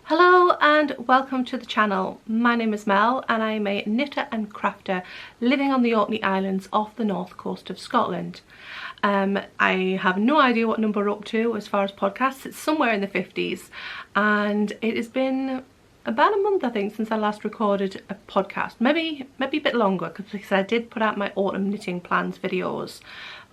Hello and welcome to the channel. My name is Mel and I am a knitter and crafter living on the Orkney Islands off the north coast of Scotland. I have no idea what number we're up to as far as podcasts. It's somewhere in the 50s and it has been about a month I think since I last recorded a podcast. Maybe a bit longer because I did put out my autumn knitting plans videos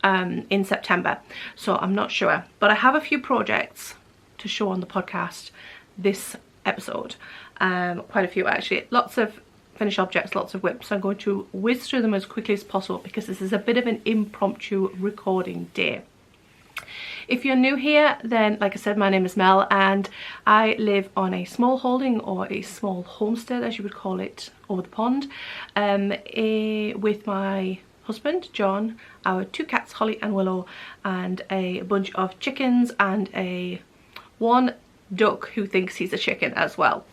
in September, so I'm not sure. But I have a few projects to show on the podcast this episode, quite a few actually, lots of finished objects, lots of whips. So I'm going to whiz through them as quickly as possible because this is a bit of an impromptu recording day. If you're new here, then like I said, my name is Mel and I live on a small holding, or a small homestead as you would call it, over the pond, with my husband John, our two cats Holly and Willow, and a bunch of chickens and one duck who thinks he's a chicken as well.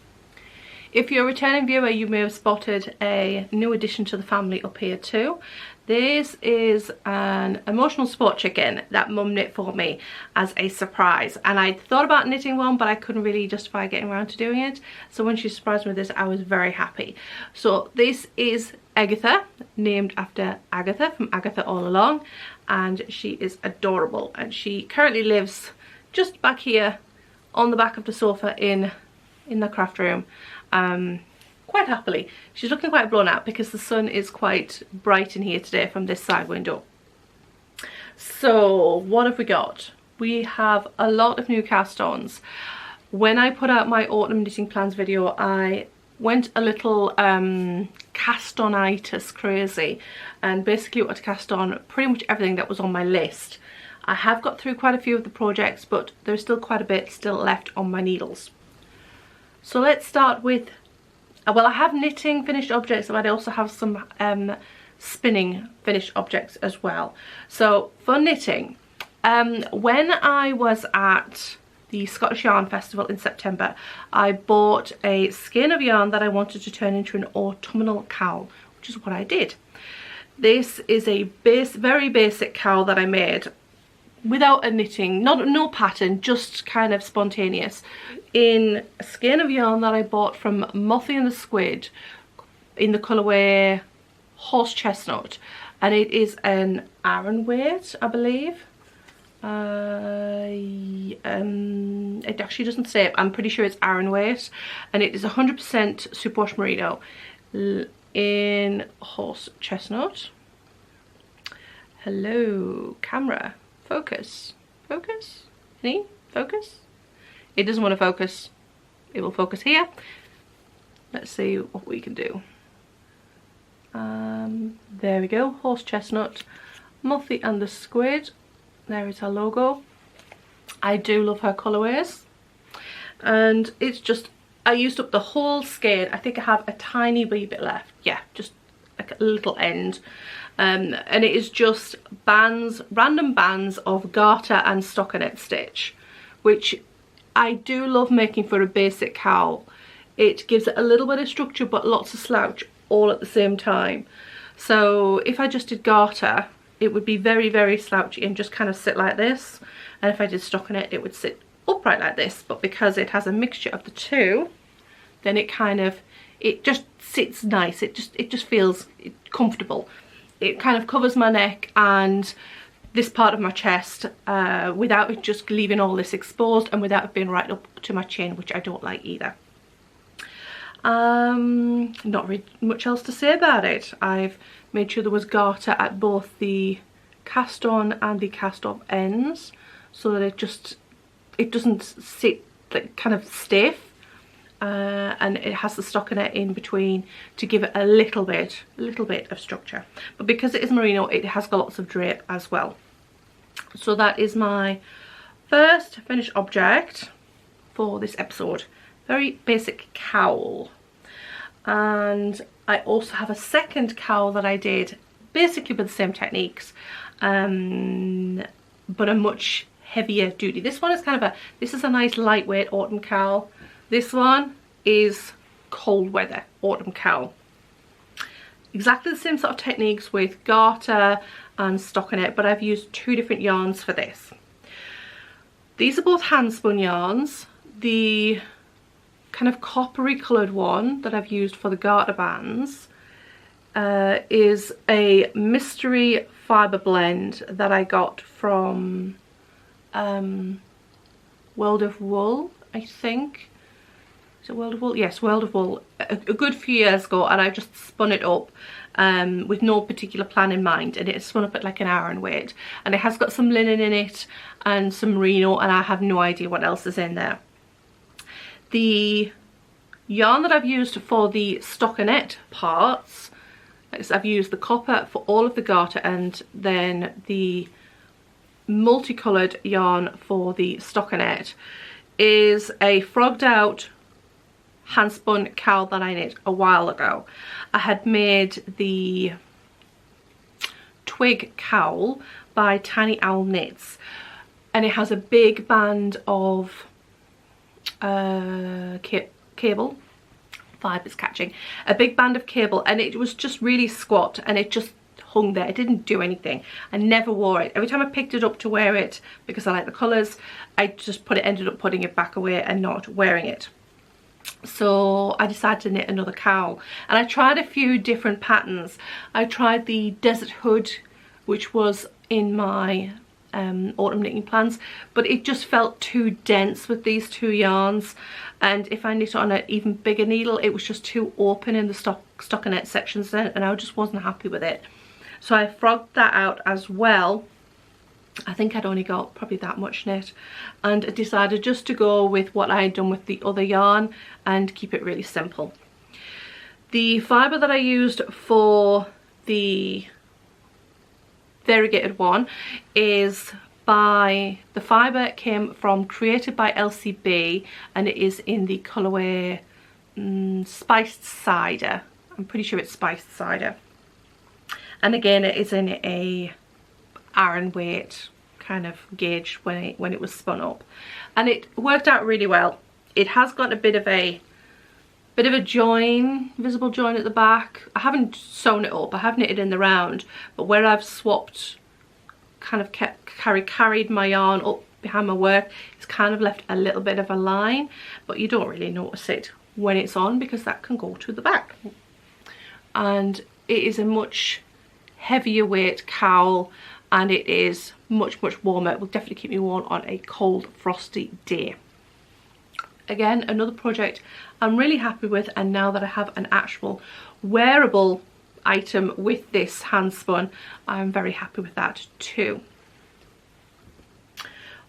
If you're a returning viewer, you may have spotted a new addition to the family up here too. This is an emotional sport chicken that mum knit for me as a surprise, and I thought about knitting one but I couldn't really justify getting around to doing it, so when she surprised me with this I was very happy. So this is Agatha, named after Agatha from Agatha All Along, and she is adorable and she currently lives just back here on the back of the sofa in the craft room, quite happily. She's looking quite blown out because the sun is quite bright in here today from this side window. So what have we got? We have a lot of new cast-ons. When I put out my autumn knitting plans video, I went a little cast-on-itis crazy and basically wanted to cast on pretty much everything that was on my list. I have got through quite a few of the projects, but there's still quite a bit still left on my needles. So let's start with, well, I have knitting finished objects, but I also have some spinning finished objects as well. So for knitting, when I was at the Scottish Yarn Festival in September, I bought a skein of yarn that I wanted to turn into an autumnal cowl, which is what I did. This is a very basic cowl that I made without a knitting, no pattern, just kind of spontaneous, in a skein of yarn that I bought from Mothie and the Squid in the colourway Horse Chestnut, and it is an Aran weight, I believe. It actually doesn't say, I'm pretty sure it's Aran weight, and it is 100% superwash merino in Horse Chestnut. Hello camera, focus, any focus? It doesn't want to focus. It will focus here. Let's see what we can do. There we go, Horse Chestnut, Mothie and the Squid. There is her logo. I do love her colourways, and it's just, I used up the whole skein. I think I have a tiny wee bit left, yeah, just like a little end. And it is just bands, random bands of garter and stockinette stitch, which I do love making for a basic cowl. It gives it a little bit of structure but lots of slouch all at the same time. So if I just did garter, it would be very slouchy and just kind of sit like this, and if I did stockinette it would sit upright like this. But because it has a mixture of the two, then it just sits nice. It just feels comfortable. It kind of covers my neck and this part of my chest without it just leaving all this exposed, and without it being right up to my chin, which I don't like either. Not really much else to say about it. I've made sure there was garter at both the cast on and the cast off ends, so that it doesn't sit like kind of stiff. And it has the stockinette in between to give it a little bit of structure. But because it is merino, it has got lots of drape as well. So that is my first finished object for this episode. Very basic cowl. And I also have a second cowl that I did basically with the same techniques, but a much heavier duty. This one is this is a nice lightweight autumn cowl. This one is cold weather autumn cowl. exactly the same sort of techniques with garter and stockinette, but I've used 2 different yarns for this. These are both hand spun yarns. The kind of coppery coloured one that I've used for the garter bands is a mystery fibre blend that I got from World of Wool, I think. Is it World of Wool? Yes, World of Wool. A good few years ago, and I just spun it up with no particular plan in mind, and it spun up at like an hour and weight, and it has got some linen in it and some merino, and I have no idea what else is in there. The yarn that I've used for the stockinette parts is I've used the copper for all of the garter, and then the multicoloured yarn for the stockinette is a frogged out hand spun cowl that I knit a while ago. I had made the twig cowl by Tiny Owl Knits, and it has a big band of cable. Fibre's catching. A big band of cable, and it was just really squat, and it just hung there. It didn't do anything. I never wore it. Every time I picked it up to wear it, because I like the colours, I just ended up putting it back away and not wearing it. So I decided to knit another cowl, and I tried a few different patterns. I tried the Desert Hood, which was in my autumn knitting plans, but it just felt too dense with these 2 yarns, and if I knit on an even bigger needle, it was just too open in the stockinette sections then, and I just wasn't happy with it. So I frogged that out as well. I think I'd only got probably that much knit, and I decided just to go with what I had done with the other yarn and keep it really simple. The fibre that I used for the variegated one is the fibre came from Created by LCB, and it is in the colourway Spiced Cider. I'm pretty sure it's Spiced Cider, and again it is in a iron weight kind of gauge when it was spun up, and it worked out really well. It has got a bit of a join, visible join at the back. I haven't sewn it up, I have knitted in the round, but where I've swapped, kind of carried my yarn up behind my work, it's kind of left a little bit of a line, but you don't really notice it when it's on because that can go to the back. And it is a much heavier weight cowl, and it is much warmer. It will definitely keep me warm on a cold frosty day. Again, another project I'm really happy with, and now that I have an actual wearable item with this hand spun, I'm very happy with that too.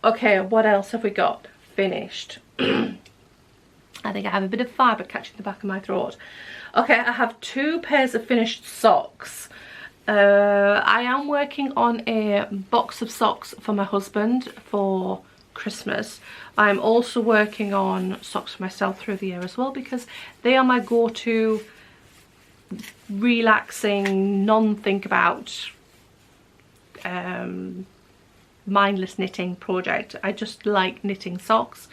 Okay, what else have we got finished? I think I have a bit of fibre catching the back of my throat. Okay, I have 2 pairs of finished socks. I am working on a box of socks for my husband for Christmas. I'm also working on socks for myself through the year as well, because they are my go-to relaxing, non-think about mindless knitting project. I just like knitting socks.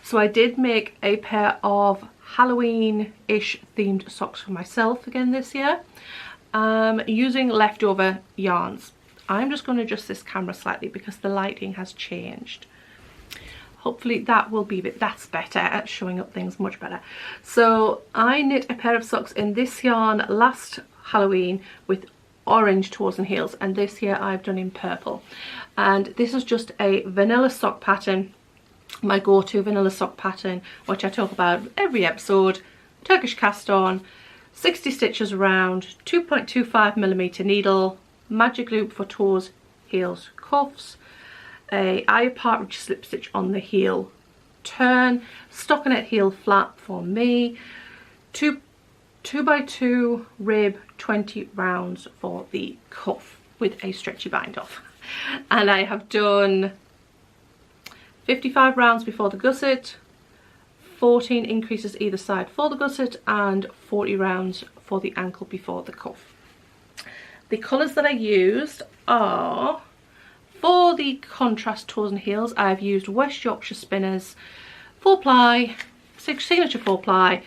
So I did make a pair of Halloween-ish themed socks for myself again this year, using leftover yarns. I'm just going to adjust this camera slightly because the lighting has changed. Hopefully that's better at showing up things much better. So I knit a pair of socks in this yarn last Halloween with orange toes and heels, and this year I've done in purple. And this is just a vanilla sock pattern, my go-to vanilla sock pattern, which I talk about every episode. Turkish cast on, 60 stitches around, 2.25mm needle, magic loop for toes, heels, cuffs, a eye partridge slip stitch on the heel turn, stockinette heel flat for me, 2x2 rib, 20 rounds for the cuff with a stretchy bind off. And I have done 55 rounds before the gusset, 14 increases either side for the gusset, and 40 rounds for the ankle before the cuff. The colours that I used are, for the contrast toes and heels, I've used West Yorkshire Spinners 4-ply, signature 4-ply,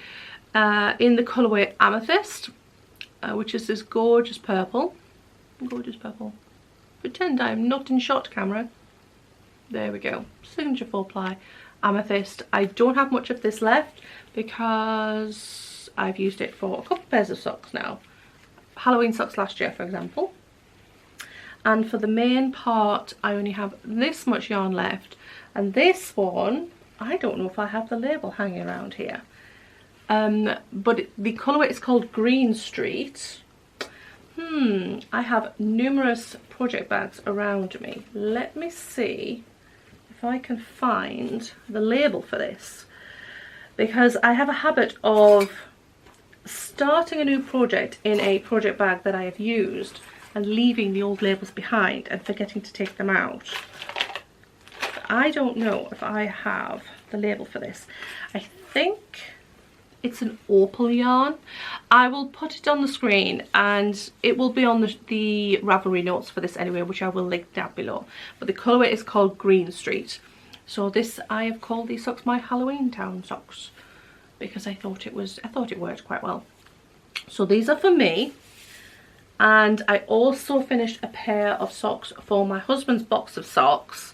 in the colourway Amethyst. which is this gorgeous purple. Gorgeous purple. Pretend I'm not in shot, camera. There we go. Signature 4-ply amethyst. I don't have much of this left because I've used it for a couple of pairs of socks now. Halloween socks last year, for example. And for the main part, I only have this much yarn left. And this one, I don't know if I have the label hanging around here. But the colourway is called Green Street. I have numerous project bags around me. Let me see if I can find the label for this. Because I have a habit of starting a new project in a project bag that I have used and leaving the old labels behind and forgetting to take them out. I don't know if I have the label for this. I think it's an opal yarn. I will put it on the screen and it will be on the Ravelry notes for this anyway, which I will link down below. But the colourway is called Green Street. So this, I have called these socks my Halloween Town socks because I thought it worked quite well. So these are for me. And I also finished a pair of socks for my husband's box of socks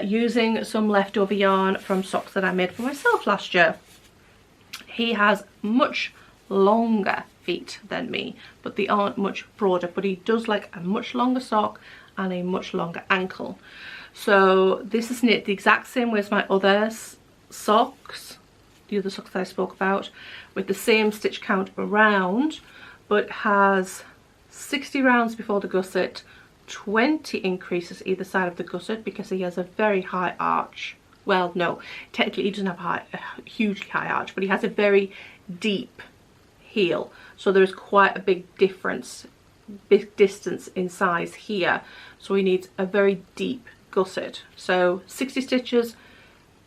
using some leftover yarn from socks that I made for myself last year. He has much longer feet than me, but they aren't much broader, but he does like a much longer sock and a much longer ankle. So this is knit the exact same way as my other socks, the other socks that I spoke about, with the same stitch count around, but has 60 rounds before the gusset, 20 increases either side of the gusset because he has a very high arch. Well, no, technically he doesn't have a hugely high arch, but he has a very deep heel. So there is quite a big difference, big distance in size here. So he needs a very deep gusset. So 60 stitches,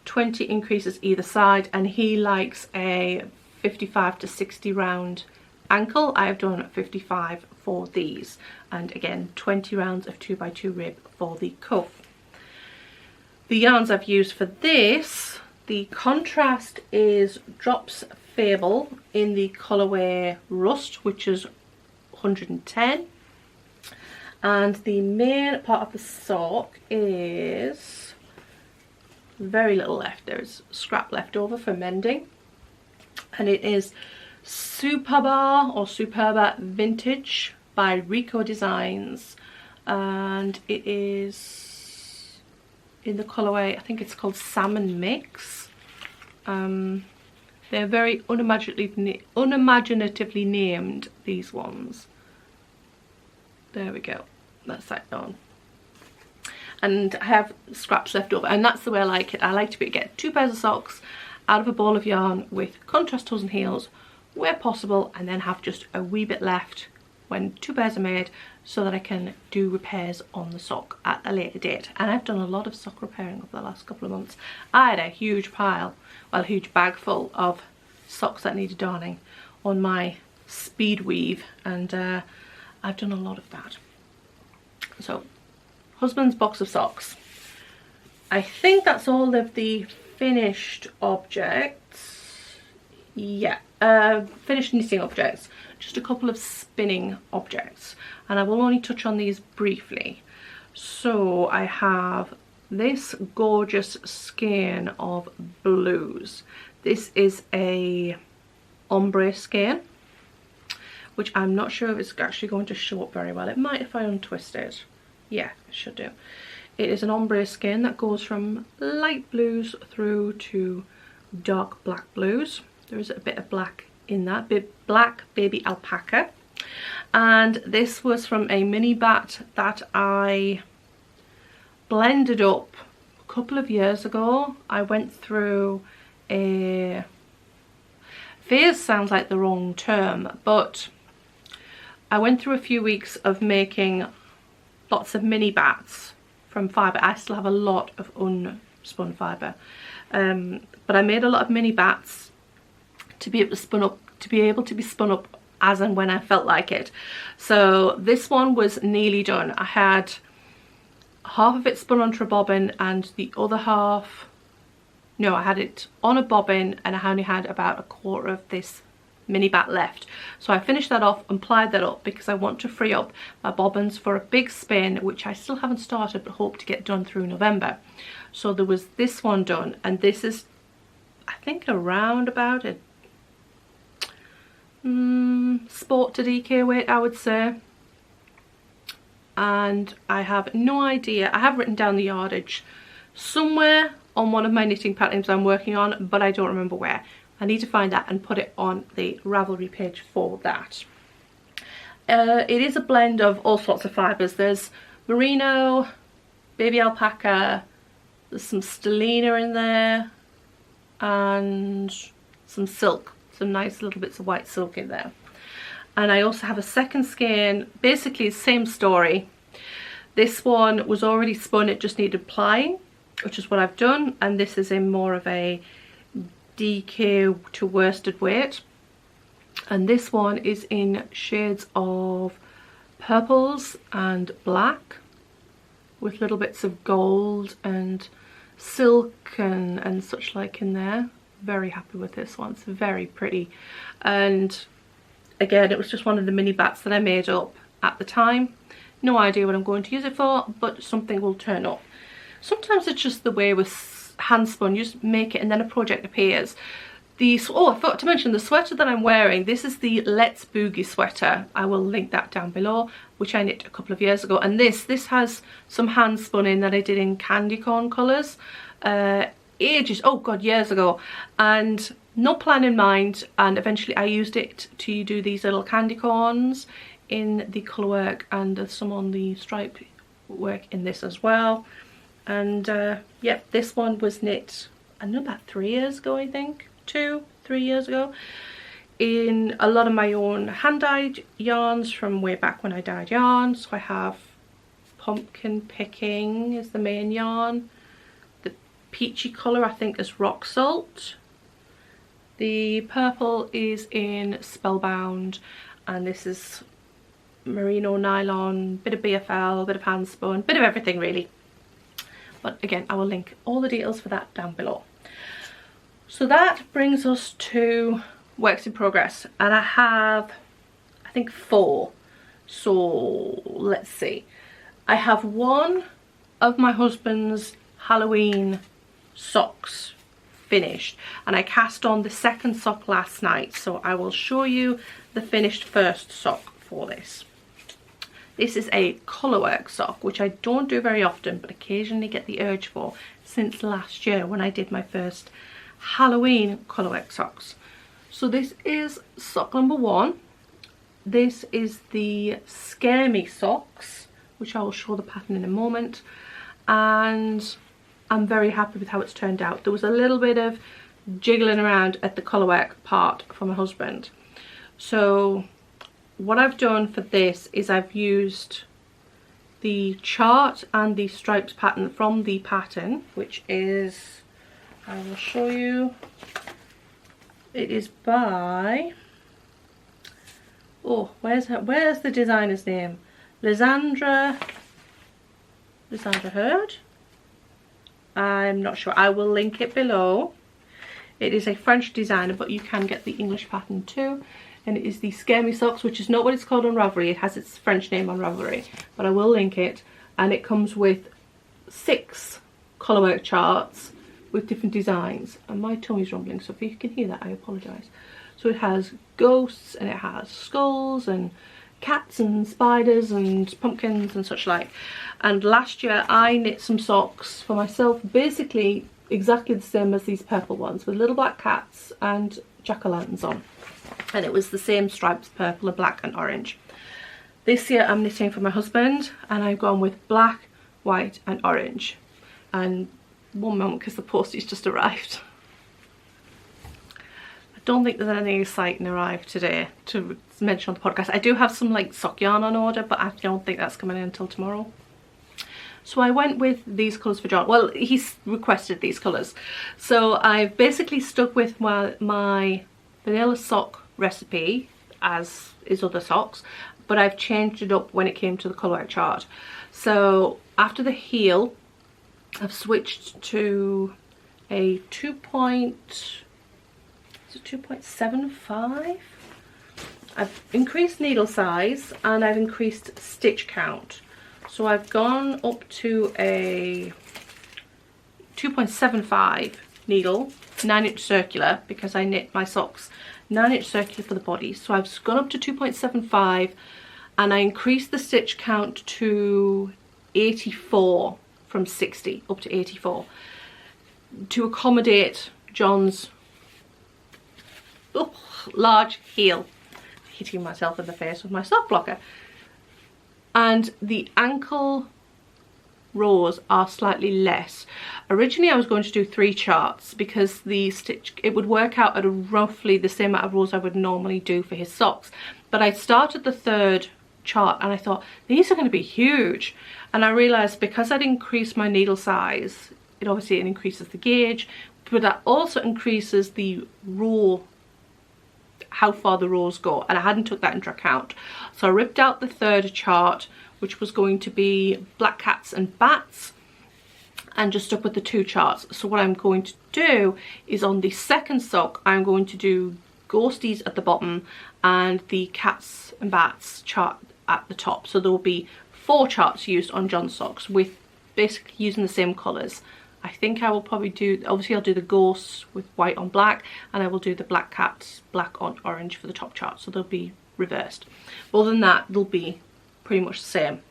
20 increases either side, and he likes a 55 to 60 round ankle. I have done 55 for these, and again 20 rounds of 2x2 rib for the cuff. The yarns I've used for this, the contrast is Drops Fable in the colourway Rust, which is 110, and the main part of the sock is very little left. There's scrap left over for mending, and it is Superba or Superba Vintage by Rico Designs, and it is in the colourway, I think it's called Salmon Mix. They're very unimaginatively named, these ones. There we go, that's that yarn. And I have scraps left over, and that's the way I like it. I like to get 2 pairs of socks out of a ball of yarn with contrast toes and heels where possible, and then have just a wee bit left when 2 pairs are made so that I can do repairs on the sock at a later date. And I've done a lot of sock repairing over the last couple of months. I had a huge pile, well, a huge bag full of socks that needed darning on my speed weave, and I've done a lot of that. So husband's box of socks. I think that's all of the finished objects. Yeah, finished knitting objects. Just a couple of spinning objects, and I will only touch on these briefly. So I have this gorgeous skein of blues. This is a ombre skein, which I'm not sure if it's actually going to show up very well. It might if I untwist it. Yeah, it should do. It is an ombre skein that goes from light blues through to dark black blues. There is a bit of black in that, black baby alpaca. And this was from a mini bat that I blended up a couple of years ago. I went through a phase, sounds like the wrong term, but I went through a few weeks of making lots of mini bats from fibre. I still have a lot of unspun fibre, but I made a lot of mini bats to be able to be spun up as and when I felt like it. So this one was nearly done. I had half of it spun onto a bobbin and the other half, no, I had it on a bobbin, and I only had about a quarter of this mini bat left. So I finished that off and plied that up because I want to free up my bobbins for a big spin, which I still haven't started but hope to get done through November. So there was this one done, and this is, I think, around about a sport to DK weight, I would say. And I have no idea. I have written down the yardage somewhere on one of my knitting patterns I'm working on, but I don't remember where. I need to find that and put it on the Ravelry page for that. It is a blend of all sorts of fibres. There's merino, baby alpaca, there's some stellina in there, and some silk, some nice little bits of white silk in there. And I also have a second skein, basically same story. This one was already spun, it just needed plying, which is what I've done, and this is in more of a DK to worsted weight, and this one is in shades of purples and black with little bits of gold and silk and such like in there. Very happy with this one, it's very pretty. And again, it was just one of the mini bats that I made up at the time. No idea what I'm going to use it for, but something will turn up. Sometimes it's just the way with hand spun, you just make it and then a project appears. Oh, I forgot to mention the sweater that I'm wearing. This is the Let's Boogie sweater. I will link that down below, which I knit a couple of years ago. And this has some hand spun in that I did in candy corn colours ages, oh god, years ago, and no plan in mind, and eventually I used it to do these little candy corns in the colour work, and there's some on the stripe work in this as well. And yep, this one was knit, I don't know, about 3 years ago, I think, 2-3 years ago, in a lot of my own hand dyed yarns from way back when I dyed yarns. So I have Pumpkin Picking is the main yarn, the peachy colour I think is Rock Salt, the purple is in Spellbound, and this is merino nylon, bit of BFL, bit of hand spun, bit of everything really. But again, I will link all the details for that down below. So that brings us to works in progress, and I have, I think, 4. So let's see. I have one of my husband's Halloween socks finished, and I cast on the second sock last night, so I will show you the finished first sock for this. This is a colourwork sock, which I don't do very often, but occasionally get the urge for since last year when I did my first Halloween colourwork socks. So this is sock number 1. This is the Scare Me socks, which I will show the pattern in a moment, and I'm very happy with how it's turned out. There was a little bit of jiggling around at the colourwork part for my husband. So what I've done for this is I've used the chart and the stripes pattern from the pattern, which is, I will show you, it is by, oh, where's the designer's name? Lysandra Hurd? I'm not sure. I will link it below. It is a French designer, but you can get the English pattern too. And it is the Scare Me socks, which is not what it's called on Ravelry. It has its French name on Ravelry, but I will link it. And it comes with 6 colourwork charts with different designs. And my tummy's rumbling, so if you can hear that, I apologise. So it has ghosts, and it has skulls, and cats, and spiders, and pumpkins, and such like. And last year I knit some socks for myself, basically exactly the same as these purple ones, with little black cats and jack-o'-lanterns on. And it was the same stripes, purple and black and orange. This year I'm knitting for my husband, and I've gone with black, white and orange. And one moment, because the postage just arrived. I don't think there's anything exciting arrived today to mention on the podcast. I do have some like sock yarn on order, but I don't think that's coming in until tomorrow. So I went with these colours for John. Well, he's requested these colours. So I've basically stuck with my vanilla sock recipe, as is other socks, but I've changed it up when it came to the colourwork chart. So after the heel, I've switched to a 2.75. I've increased needle size and I've increased stitch count. So I've gone up to a 2.75 needle, 9-inch circular, because I knit my socks 9-inch circular for the body. So I've gone up to 2.75 and I increased the stitch count to 84 from 60 up to 84 to accommodate John's large heel. Hitting myself in the face with my sock blocker. And the ankle rows are slightly less. Originally I was going to do 3 charts because the stitch, it would work out at a roughly the same amount of rows I would normally do for his socks. But I started the 3rd chart and I thought these are going to be huge, and I realized because I'd increased my needle size, it obviously increases the gauge, but that also increases the row, how far the rows go, and I hadn't took that into account. So I ripped out the 3rd chart, which was going to be black cats and bats, and just stuck with the 2 charts. So what I'm going to do is on the 2nd sock I'm going to do ghosties at the bottom and the cats and bats chart at the top. So there will be 4 charts used on John's socks with basically using the same colours. I think I will probably do, obviously I'll do the ghosts with white on black, and I will do the black cats black on orange for the top chart, so they'll be reversed. But other than that, they'll be pretty much the same.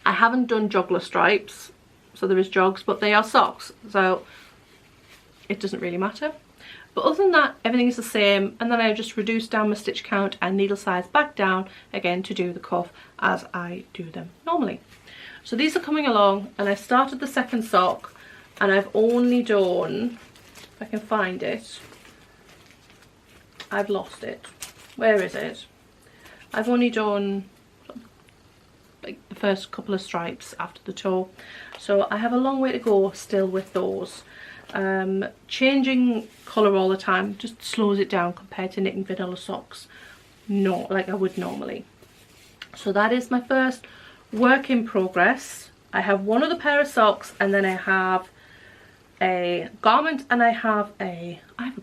I haven't done joggler stripes, so there is jogs, but they are socks, so it doesn't really matter. But other than that, everything is the same, and then I just reduce down my stitch count and needle size back down again to do the cuff as I do them normally. So these are coming along, and I started the 2nd sock, and I've only done, if I can find it, I've lost it. Where is it? I've only done like the first couple of stripes after the toe, so I have a long way to go still with those. Changing colour all the time just slows it down compared to knitting vanilla socks, no, like I would normally. So that is my first work in progress. I have one other pair of socks, and then I have a garment, and I have a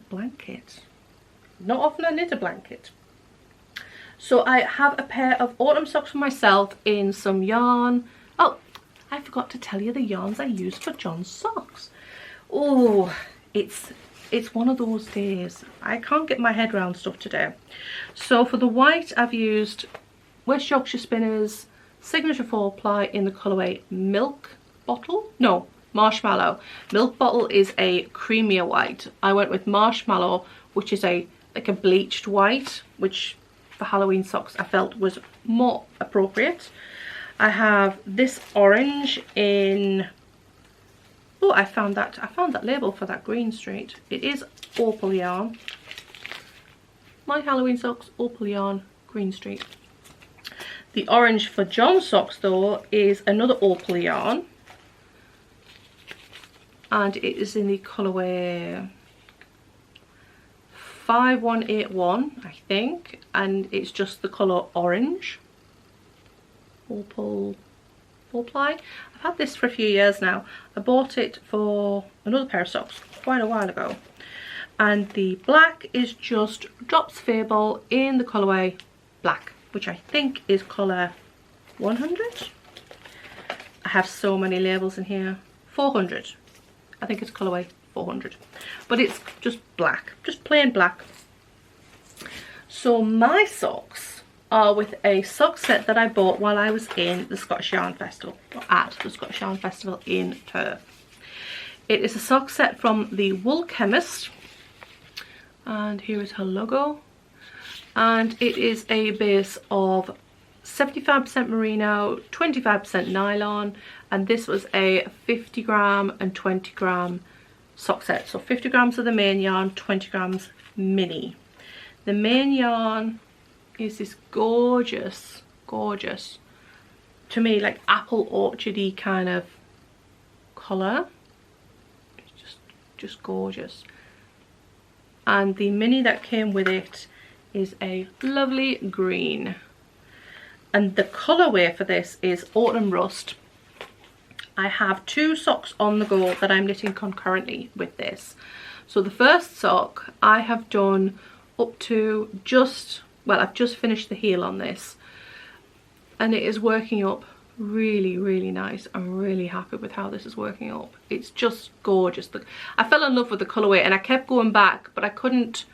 blanket. Not often I knit a blanket. So I have a pair of autumn socks for myself in some yarn. Oh, I forgot to tell you the yarns I used for John's socks. Oh, it's one of those days. I can't get my head around stuff today. So for the white, I've used West Yorkshire Spinners Signature 4-ply in the colourway Milk Bottle. No, Marshmallow. Milk Bottle is a creamier white. I went with Marshmallow, which is like a bleached white, which for Halloween socks I felt was more appropriate. I have this orange in, oh, I found that label for that green street. It is opal yarn. My Halloween socks, opal yarn, green street. The orange for John's socks though is another opal yarn, and it is in the colourway 5181, I think, and it's just the colour orange. Opal 4-ply. I've had this for a few years now. I bought it for another pair of socks quite a while ago. And the black is just Drops Fable in the colourway black, which I think is colour 100. I have so many labels in here. 400. I think it's colourway 400. But it's just black, just plain black. So my socks are with a sock set that I bought while I was in the Scottish Yarn Festival, or at the Scottish Yarn Festival in Perth. It is a sock set from the Wool Chemist, and here is her logo. And it is a base of 75% merino, 25% nylon, and this was a 50 gram and 20 gram sock set. So 50 grams of the main yarn, 20 grams mini. The main yarn is this gorgeous, to me, like apple orchardy kind of colour. It's just gorgeous. And the mini that came with it is a lovely green. And the colourway for this is Autumn Rust. I have 2 socks on the go that I'm knitting concurrently with this. So the first sock I have done up to just well, I've just finished the heel on this, and it is working up really, really nice. I'm really happy with how this is working up. It's just gorgeous. I fell in love with the colourway, and I kept going back, but I couldn't.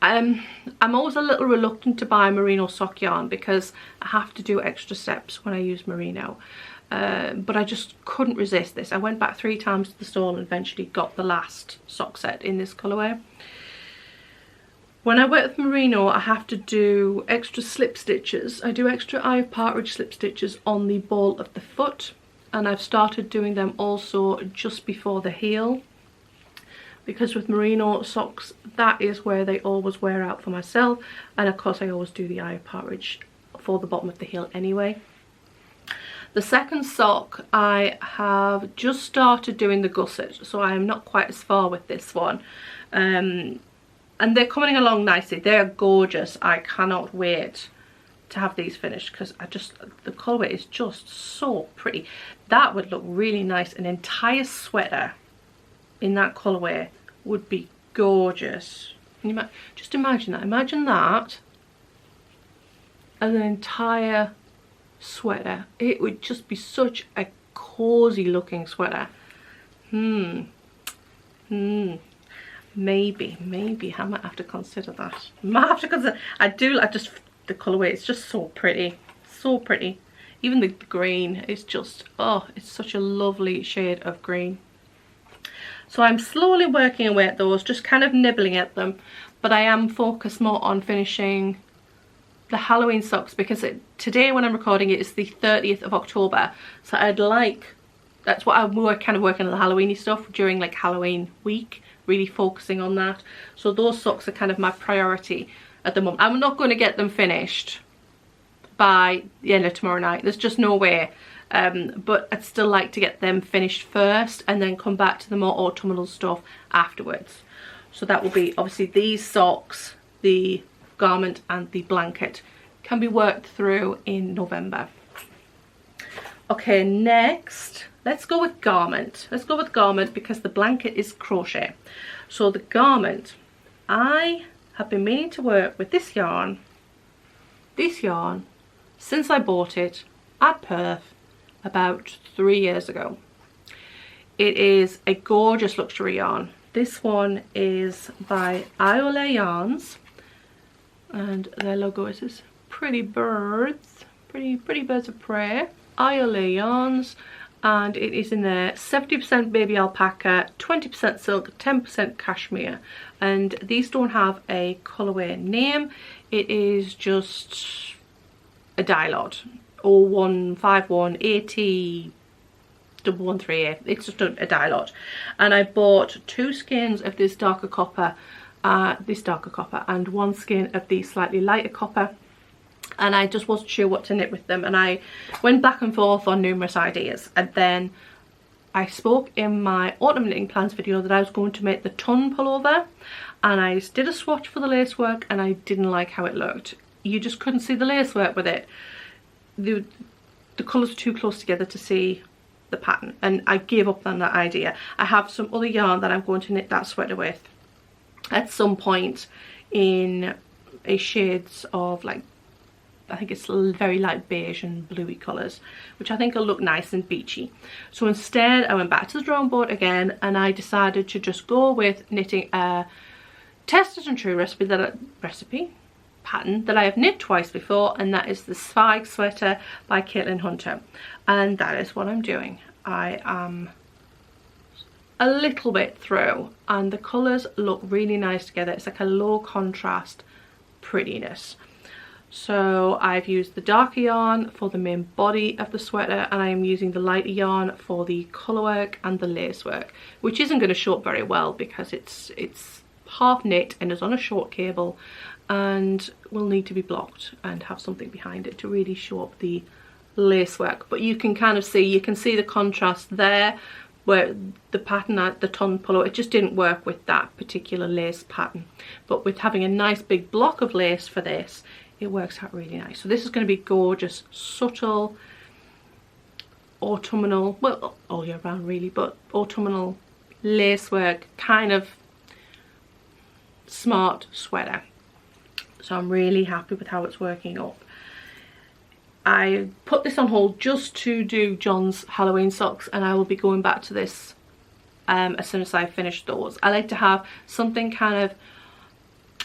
I'm always a little reluctant to buy merino sock yarn because I have to do extra steps when I use merino. But I just couldn't resist this. I went back 3 times to the store and eventually got the last sock set in this colourway. When I work with merino, I have to do extra slip stitches. I do extra eye of partridge slip stitches on the ball of the foot, and I've started doing them also just before the heel, because with merino socks, that is where they always wear out for myself, and of course I always do the eye of partridge for the bottom of the heel anyway. The second sock, I have just started doing the gusset, so I am not quite as far with this one. And they're coming along nicely. They're gorgeous. I cannot wait to have these finished because the colourway is just so pretty. That would look really nice. An entire sweater in that colourway would be gorgeous. Just imagine that. Imagine that as an entire sweater. It would just be such a cozy looking sweater. Maybe I might have to consider that. The colourway is just so pretty, so pretty. Even the green is just, oh, it's such a lovely shade of green. So I'm slowly working away at those, just kind of nibbling at them, but I am focused more on finishing the Halloween socks because today when I'm recording it is the 30th of October, so that's what I'm kind of working on, the Halloweeny stuff during like Halloween week, really focusing on that. So those socks are kind of my priority at the moment. I'm not going to get them finished by the end of tomorrow night, there's just no way. But I'd still like to get them finished first and then come back to the more autumnal stuff afterwards. So that will be obviously these socks, the garment and the blanket can be worked through in November. Okay, next let's go with garment. Let's go with garment because the blanket is crochet. So the garment, I have been meaning to work with this yarn since I bought it at Perth about 3 years ago. It is a gorgeous luxury yarn. This one is by Iole Yarns, and their logo is this pretty birds, pretty birds of prey. Iole Yarns, and it is in there 70% baby alpaca, 20% silk, 10% cashmere, and these don't have a colourway name. It is just a dye lot, 015180 113A. It's just a dye lot, and I bought 2 skeins of this darker copper and 1 skein of the slightly lighter copper, and I just wasn't sure what to knit with them, and I went back and forth on numerous ideas, and then I spoke in my autumn knitting plans video that I was going to make the ton pullover, and I did a swatch for the lace work and I didn't like how it looked. You just couldn't see the lace work with it. The colours were too close together to see the pattern, and I gave up on that idea. I have some other yarn that I'm going to knit that sweater with at some point in a shades of, like, I think it's very light beige and bluey colours, which I think will look nice and beachy. So instead I went back to the drawing board again, and I decided to just go with knitting a tested and true pattern that I have knit twice before, and that is the Spike sweater by Caitlin Hunter, and that is what I'm doing. I am a little bit through, and the colours look really nice together. It's like a low contrast prettiness. So I've used the darker yarn for the main body of the sweater, and I am using the lighter yarn for the colour work and the lace work, which isn't going to show up very well because it's half knit and is on a short cable and will need to be blocked and have something behind it to really show up the lace work. But you can kind of see, you can see the contrast there, where the pattern at the ton pullover, it just didn't work with that particular lace pattern. But with having a nice big block of lace for this, it works out really nice. So this is going to be gorgeous, subtle, autumnal, well, all year round really, but autumnal lace work, kind of smart sweater. So I'm really happy with how it's working up. I put this on hold just to do John's Halloween socks, and I will be going back to this as soon as I finish those. I like to have something kind of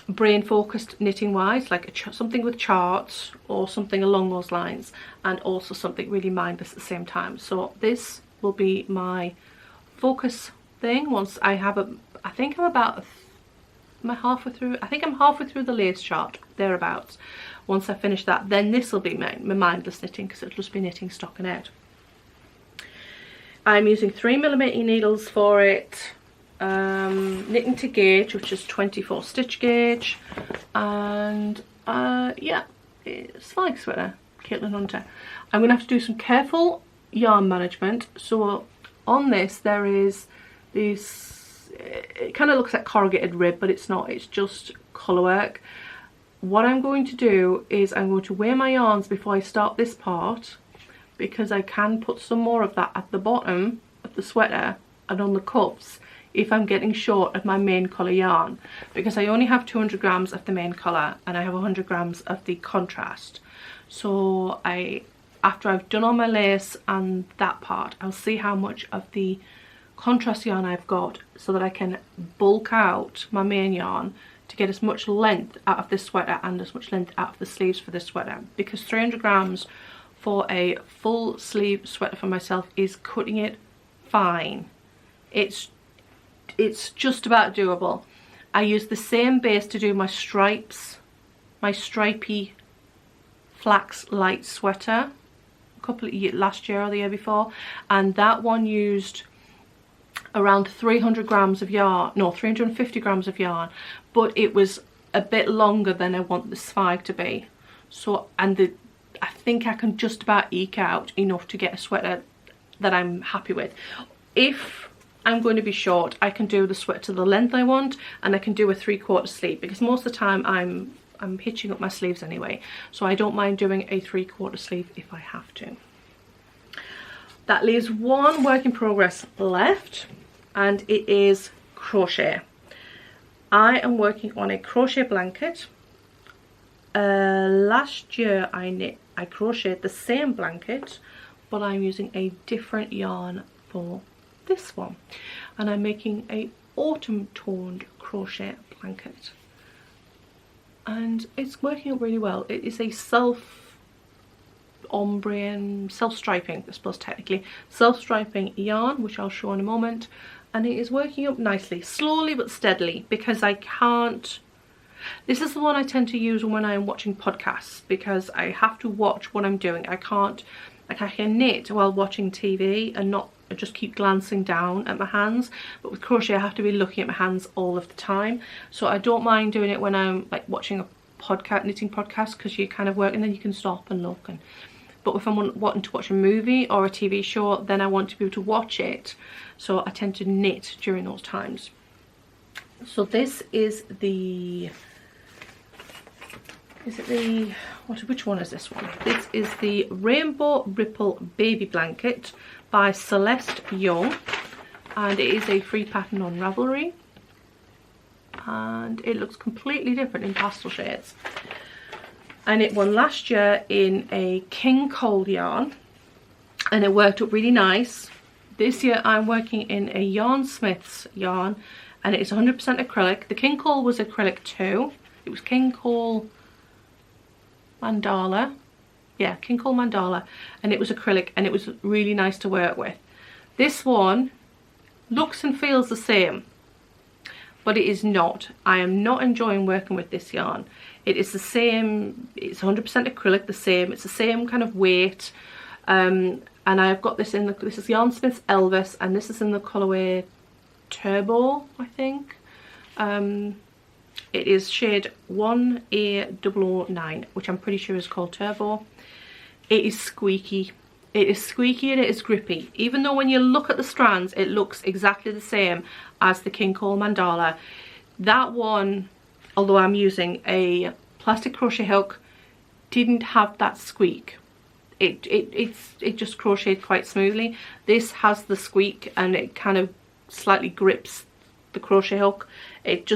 brain focused knitting wise, like something with charts or something along those lines, and also something really mindless at the same time. So this will be my focus thing once I have a, I think I'm about, am I halfway through? I think I'm halfway through the lace chart, thereabouts. Once I finish that, then this will be my mindless knitting, because it'll just be knitting stockinette. I'm using 3mm needles for it, knitting to gauge, which is 24 stitch gauge, and yeah, it's like sweater, Caitlin Hunter. I'm going to have to do some careful yarn management. So on this there is this, it kind of looks like corrugated rib, but it's not, it's just colour work. What I'm going to do is I'm going to weigh my yarns before I start this part, because I can put some more of that at the bottom of the sweater and on the cuffs if I'm getting short of my main colour yarn, because I only have 200 grams of the main colour and I have 100 grams of the contrast. So after I've done all my lace and that part, I'll see how much of the contrast yarn I've got, so that I can bulk out my main yarn to get as much length out of this sweater and as much length out of the sleeves for this sweater, because 300 grams for a full sleeve sweater for myself is cutting it fine. It's just about doable. I use the same base to do my stripes, my stripy flax light sweater last year or the year before, and that one used around 300 grams of yarn, no, 350 grams of yarn, but it was a bit longer than I want the spike to be. So, and I think I can just about eke out enough to get a sweater that I'm happy with. If I'm going to be short, I can do the sweater to the length I want, and I can do a 3/4 sleeve, because most of the time I'm hitching up my sleeves anyway, so I don't mind doing a 3/4 sleeve if I have to. That leaves one work in progress left, and it is crochet. I am working on a crochet blanket. Last year I crocheted the same blanket, but I'm using a different yarn for this one, and I'm making a autumn toned crochet blanket, and it's working out really well. It is a self ombre and self-striping, I suppose technically, self-striping yarn, which I'll show in a moment, and it is working up nicely, slowly but steadily, because I can't, this is the one I tend to use when I'm watching podcasts, because I have to watch what I'm doing. I can't, like, I can knit while watching TV and not just keep glancing down at my hands, but with crochet I have to be looking at my hands all of the time. So I don't mind doing it when I'm like watching a podcast, knitting podcast, because you kind of work and then you can stop and look. And but if I'm wanting to watch a movie or a TV show, then I want to be able to watch it, so I tend to knit during those times. So this is the, is it the, which one is this one? This is the Rainbow Ripple Baby Blanket by Celeste Young, and it is a free pattern on Ravelry, and it looks completely different in pastel shades. And it won last year in a King Cole yarn, and it worked up really nice. This year I'm working in a Yarn Smith's yarn, and it's 100% acrylic. The King Cole was acrylic too. It was King Cole Mandala. Yeah, King Cole Mandala, and it was acrylic, and it was really nice to work with. This one looks and feels the same, but it is not. I am not enjoying working with this yarn. It is the same, it's 100% acrylic, the same, it's the same kind of weight, and I've got this in the, this is Yarn Smith's Elvis, and this is in the colourway Turbo, I think. It is shade 1A009, which I'm pretty sure is called Turbo. It is squeaky. It is squeaky and it is grippy. Even though when you look at the strands, it looks exactly the same as the King Cole Mandala. That one, although I'm using a plastic crochet hook, didn't have that squeak. It just crocheted quite smoothly. This has the squeak, and it kind of slightly grips the crochet hook. It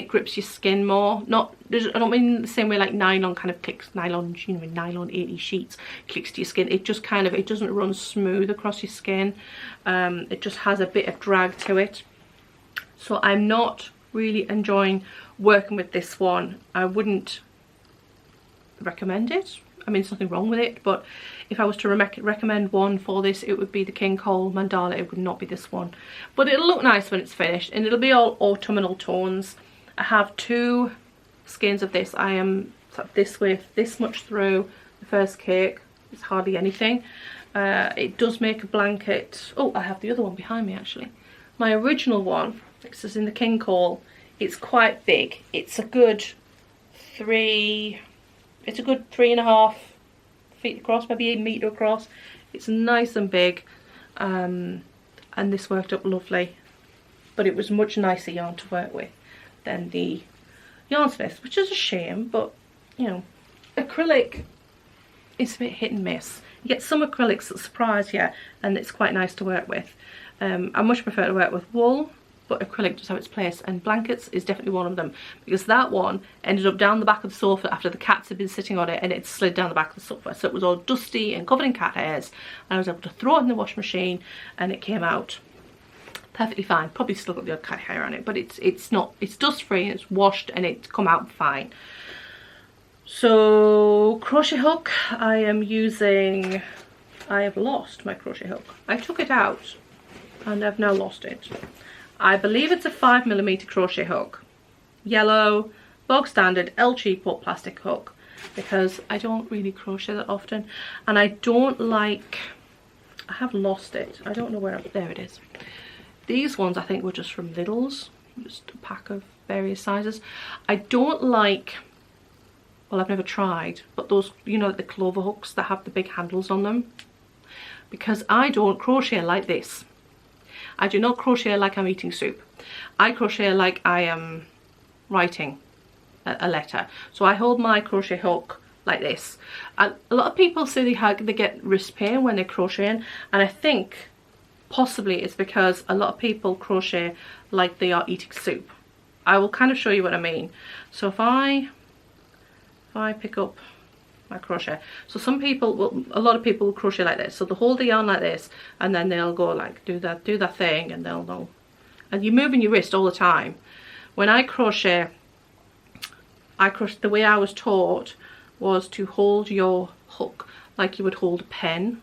grips your skin more. I don't mean the same way like nylon kind of clicks, nylon 80 sheets clicks to your skin. It just kind of, it doesn't run smooth across your skin. It just has a bit of drag to it. So I'm not really enjoying working with this one. I wouldn't recommend it. I mean, there's nothing wrong with it, but if I was to recommend one for this, it would be the King Cole Mandala. It would not be this one, but it'll look nice when it's finished, and it'll be all autumnal tones. I have 2 skeins of this. I am this width, this much through the first cake. It's hardly anything. It does make a blanket. Oh, I have the other one behind me actually. My original one, this is in the King Cole. It's quite big. It's a good 3.5 feet across, maybe 1 metre across. It's nice and big, and this worked up lovely, but it was much nicer yarn to work with than the Yarn Smiths, which is a shame, but you know, acrylic is a bit hit and miss. You get some acrylics that surprise you, and it's quite nice to work with. I much prefer to work with wool, but acrylic does have its place, and blankets is definitely one of them, because that one ended up down the back of the sofa after the cats had been sitting on it, and it slid down the back of the sofa, so it was all dusty and covered in cat hairs, and I was able to throw it in the washing machine and it came out perfectly fine. Probably still got the odd cat hair on it, but it's dust free and it's washed and it's come out fine. So crochet hook, I have lost my crochet hook. I took it out and I've now lost it. I believe it's a 5mm crochet hook, yellow, bog standard El Cheapo plastic hook, because I don't really crochet that often, and I have lost it. I don't know where. There it is. These ones I think were just from Lidl's, just a pack of various sizes. I don't like, well, I've never tried, but those, you know, the clover hooks that have the big handles on them, because I don't crochet like this. I do not crochet like I'm eating soup. I crochet like I am writing a letter. So I hold my crochet hook like this. And a lot of people say they get wrist pain when they're crocheting, and I think possibly it's because a lot of people crochet like they are eating soup. I will kind of show you what I mean. So if I pick up my crochet, so a lot of people will crochet like this, so they'll hold the yarn like this, and then they'll go like do that thing, and they'll know, and you're moving your wrist all the time. When I crochet, the way I was taught was to hold your hook like you would hold a pen,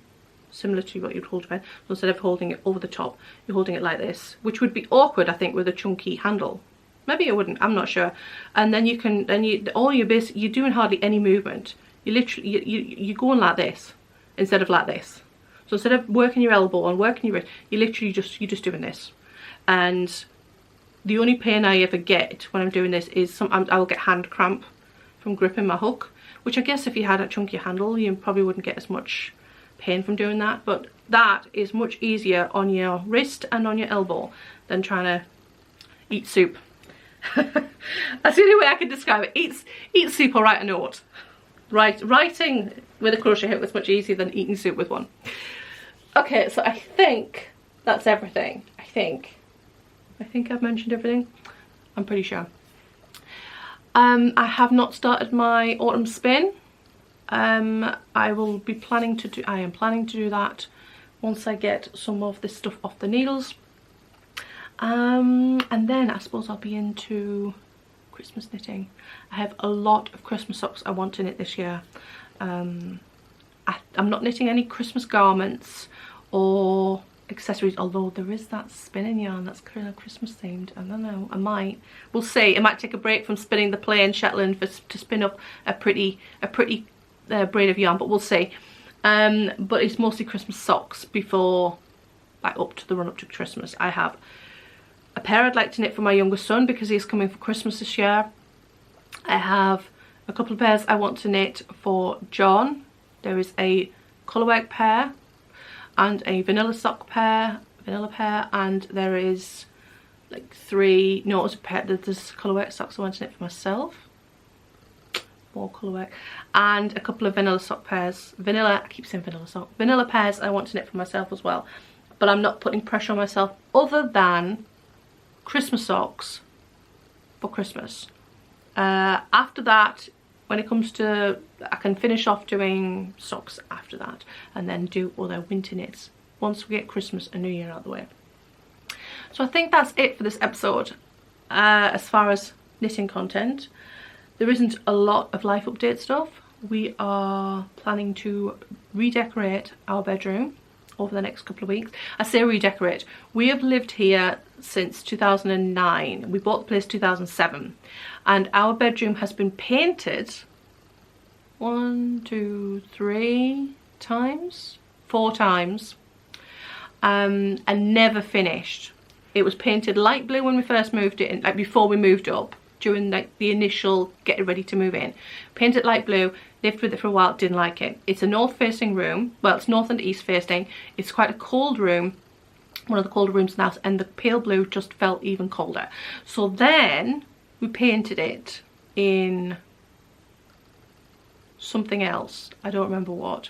similar to what you'd hold a pen. So instead of holding it over the top, you're holding it like this, which would be awkward I think with a chunky handle. Maybe it wouldn't, I'm not sure. And then you're doing hardly any movement. You literally, you're going like this instead of like this. So instead of working your elbow and working your wrist, you're just doing this. And the only pain I ever get when I'm doing this is I will get hand cramp from gripping my hook, which I guess if you had a chunky handle, you probably wouldn't get as much pain from doing that. But that is much easier on your wrist and on your elbow than trying to eat soup. That's the only way I can describe it. Eat soup or write a note. Writing with a crochet hook was much easier than eating soup with one. Okay, so I think that's everything. I think I've mentioned everything. I'm pretty sure. I have not started my autumn spin. I am planning to do that once I get some of this stuff off the needles. And then I suppose I'll be into Christmas knitting. I have a lot of Christmas socks I want to knit this year. I'm not knitting any Christmas garments or accessories, although there is that spinning yarn that's kind of Christmas themed. I don't know, we'll see. I might take a break from spinning the plain Shetland to spin up a pretty braid of yarn, but we'll see. But it's mostly Christmas socks before, like, up to the run up to Christmas. I have a pair I'd like to knit for my youngest son because he's coming for Christmas this year. I have a couple of pairs I want to knit for John. There is a colourwork pair and a vanilla pair, and there is like there's colourwork socks I want to knit for myself. More colourwork, and a couple of vanilla sock pairs. I keep saying vanilla pairs I want to knit for myself as well. But I'm not putting pressure on myself other than Christmas socks for Christmas. After that, when it comes to, I can finish off doing socks after that and then do other winter knits once we get Christmas and New Year out of the way. So I think that's it for this episode. As far as knitting content, there isn't a lot of life update stuff. We are planning to redecorate our bedroom over the next couple of weeks. I say redecorate. We have lived here since 2009. We bought the place 2007 and our bedroom has been painted 4 times and never finished. It was painted light blue when we first moved in, like before we moved up, during like the initial getting ready to move in. Painted light blue, lived with it for a while, didn't like it. It's a north facing room. Well, it's north and east facing. It's quite a cold room, one of the colder rooms in the house, and the pale blue just felt even colder. So then we painted it in something else. I don't remember what.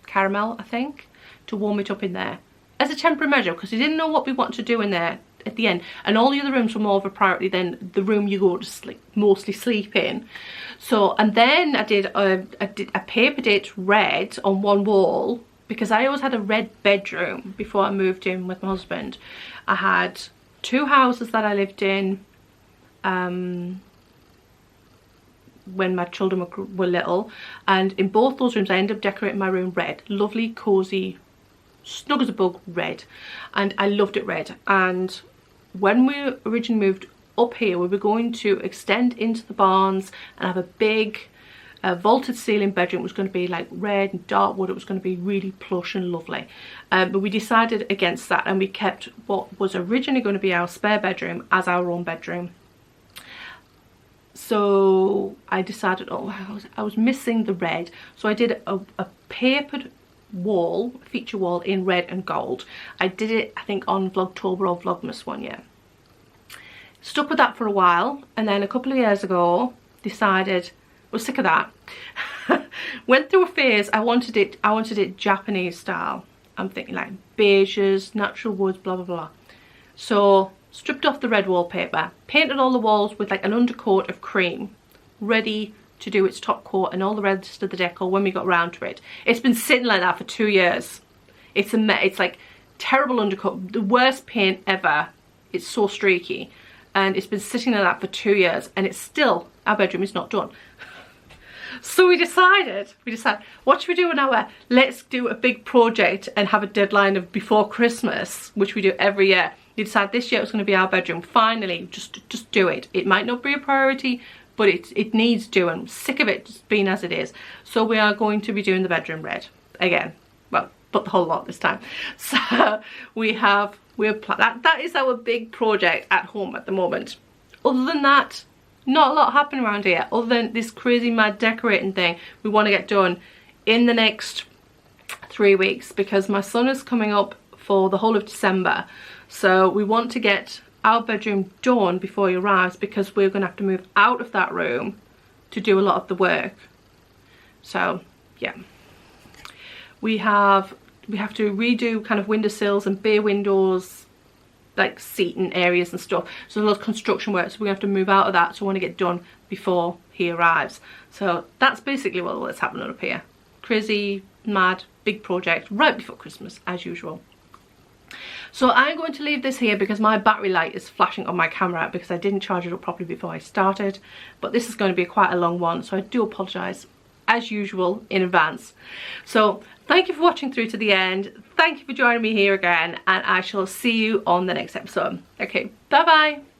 Caramel, I think, to warm it up in there. As a temporary measure, because we didn't know what we wanted to do in there at the end, and all the other rooms were more of a priority than the room you go to sleep, mostly sleep in. So, and then I papered it red on one wall, because I always had a red bedroom before I moved in with my husband. I had 2 houses that I lived in when my children were little, and in both those rooms I ended up decorating my room red. Lovely, cosy, snug as a bug red, and I loved it red. And when we originally moved up here, we were going to extend into the barns and have a big vaulted ceiling bedroom. It was going to be like red and dark wood. It was going to be really plush and lovely, but we decided against that and we kept what was originally going to be our spare bedroom as our own bedroom. So I decided, oh, I was missing the red, so I did a papered wall, feature wall in red and gold. I did it, I think, on Vlogtober or Vlogmas one year. Stuck with that for a while, and then a couple of years ago decided, was sick of that. Went through a phase. I wanted it Japanese style. I'm thinking like beiges, natural woods, blah blah blah. So stripped off the red wallpaper, painted all the walls with like an undercoat of cream, ready to do its top coat and all the rest of the decor when we got round to it. It's been sitting like that for 2 years. It's like terrible undercoat, the worst paint ever. It's so streaky, and it's been sitting like that for 2 years, and it's still, our bedroom is not done. So we decided, what should we do now? Let's do a big project and have a deadline of before Christmas, which we do every year. We decided this year it was going to be our bedroom. Finally, just do it. It might not be a priority, but it needs doing. I'm sick of it just being as it is. So we are going to be doing the bedroom red again. Well, but the whole lot this time. So that is our big project at home at the moment. Other than that, not a lot happening around here, other than this crazy mad decorating thing we want to get done in the next 3 weeks, because my son is coming up for the whole of December. So we want to get our bedroom done before he arrives, because we're going to have to move out of that room to do a lot of the work. So yeah, we have to redo kind of windowsills and bay windows, like seating areas and stuff. So there's a lot of construction work, so we have to move out of that, so I want to get done before he arrives. So that's basically what's happening up here. Crazy, mad, big project right before Christmas as usual. So I'm going to leave this here because my battery light is flashing on my camera because I didn't charge it up properly before I started. But this is going to be quite a long one, so I do apologise as usual in advance. So thank you for watching through to the end. Thank you for joining me here again, and I shall see you on the next episode. Okay, bye bye.